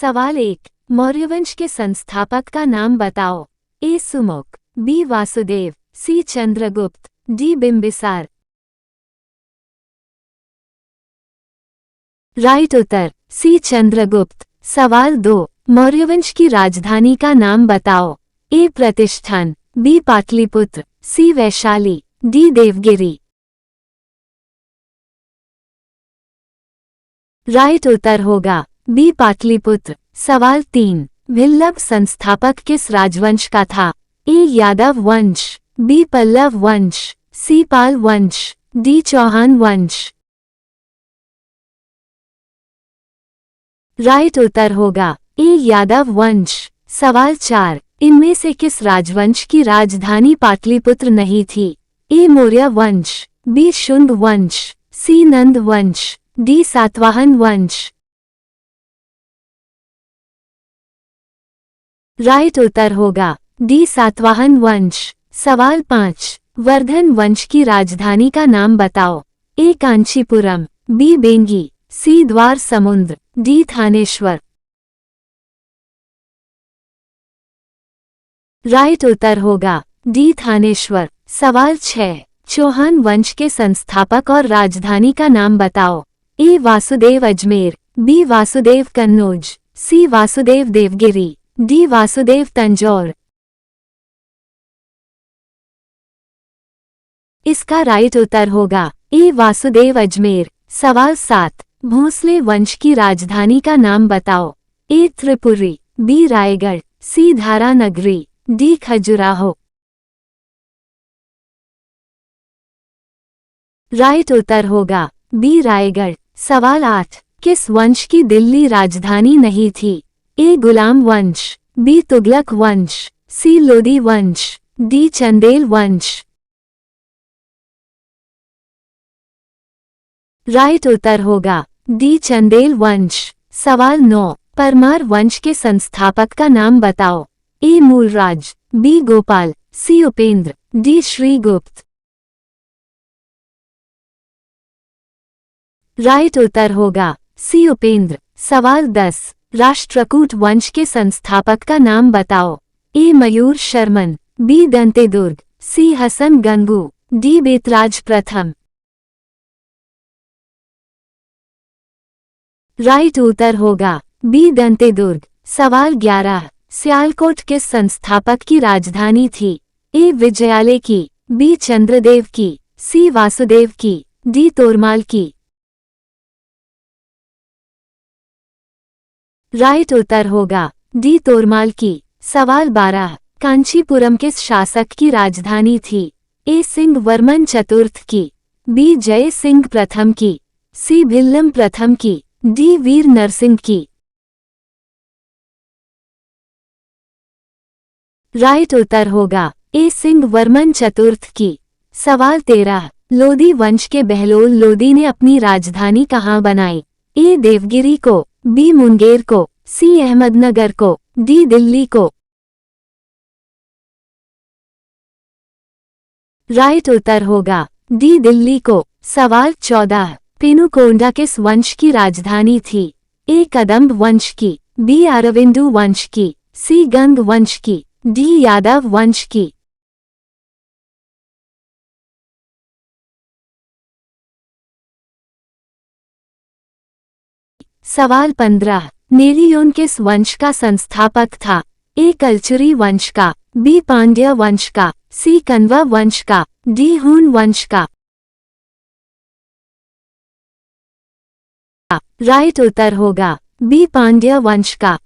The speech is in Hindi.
सवाल 1। मौर्यवंश के संस्थापक का नाम बताओ। ए सुमुख, बी वासुदेव, सी चंद्रगुप्त, डी बिंबिसार। राइट उत्तर सी चंद्रगुप्त। सवाल 2। मौर्यवंश की राजधानी का नाम बताओ। ए प्रतिष्ठान, बी पाटलिपुत्र, सी वैशाली, डी देवगिरी। राइट उत्तर होगा बी पाटलिपुत्र। सवाल 3। भिल्लभ संस्थापक किस राजवंश का था। ए यादव वंश, बी पल्लव वंश, सी पाल वंश, डी चौहान वंश। राइट उत्तर होगा ए यादव वंश। सवाल 4। इनमें से किस राजवंश की राजधानी पाटलिपुत्र नहीं थी। ए मौर्य वंश, बी शुंग वंश, सी नंद वंश, डी सातवाहन वंश। राइट उत्तर होगा डी सातवाहन वंश। सवाल 5। वर्धन वंश की राजधानी का नाम बताओ। ए कांचीपुरम, बी बेंगी, सी द्वार समुद्र, डी थानेश्वर। राइट उत्तर होगा डी थानेश्वर। सवाल 6। चौहान वंश के संस्थापक और राजधानी का नाम बताओ। ए वासुदेव अजमेर, बी वासुदेव कन्नौज, सी वासुदेव देवगिरी, डी वासुदेव तंजौर। इसका राइट उत्तर होगा ए वासुदेव अजमेर। सवाल 7। भोंसले वंश की राजधानी का नाम बताओ। ए त्रिपुरी, बी रायगढ़, सी धारा नगरी, डी खजुराहो। राइट उत्तर होगा बी रायगढ़। सवाल 8। किस वंश की दिल्ली राजधानी नहीं थी। ए गुलाम वंश, बी तुगलक वंश, सी लोदी वंश, डी चंदेल वंश। राइट उत्तर होगा डी चंदेल वंश। सवाल 9। परमार वंश के संस्थापक का नाम बताओ। ए मूलराज, बी गोपाल, सी उपेंद्र, डी श्रीगुप्त। राइट उत्तर होगा सी उपेंद्र। सवाल 10। राष्ट्रकूट वंश के संस्थापक का नाम बताओ। ए मयूर शर्मन, बी दंतेदुर्ग, सी हसन गंगू, डी बेतराज प्रथम। राइट उत्तर होगा बी दंतेदुर्ग। सवाल 11। सियालकोट किस संस्थापक की राजधानी थी। ए विजयालय की, बी चंद्रदेव की, सी वासुदेव की, डी तोरमाल की। राइट उत्तर होगा डी तोरमाल की। सवाल 12। कांचीपुरम किस शासक की राजधानी थी। ए सिंह वर्मन चतुर्थ की, बी जय सिंह प्रथम की, सी भिल्लम प्रथम की, डी वीर नरसिंह की। राइट उत्तर होगा ए सिंह वर्मन चतुर्थ की। सवाल 13। लोदी वंश के बहलोल लोदी ने अपनी राजधानी कहाँ बनाई। ए देवगिरी को, बी मुंगेर को, सी अहमदनगर को, डी दिल्ली को। राइट उत्तर होगा डी दिल्ली को। सवाल 14। पेनुकोंडा किस वंश की राजधानी थी। ए कदंब वंश की, बी अरविंदु वंश की, सी गंग वंश की, डी यादव वंश की। सवाल 15। नेरियोन किस वंश का संस्थापक था। ए कलचुरी वंश का, बी पांड्य वंश का, सी कन्वा वंश का, डी हून वंश का। राइट उत्तर होगा बी पांड्य वंश का।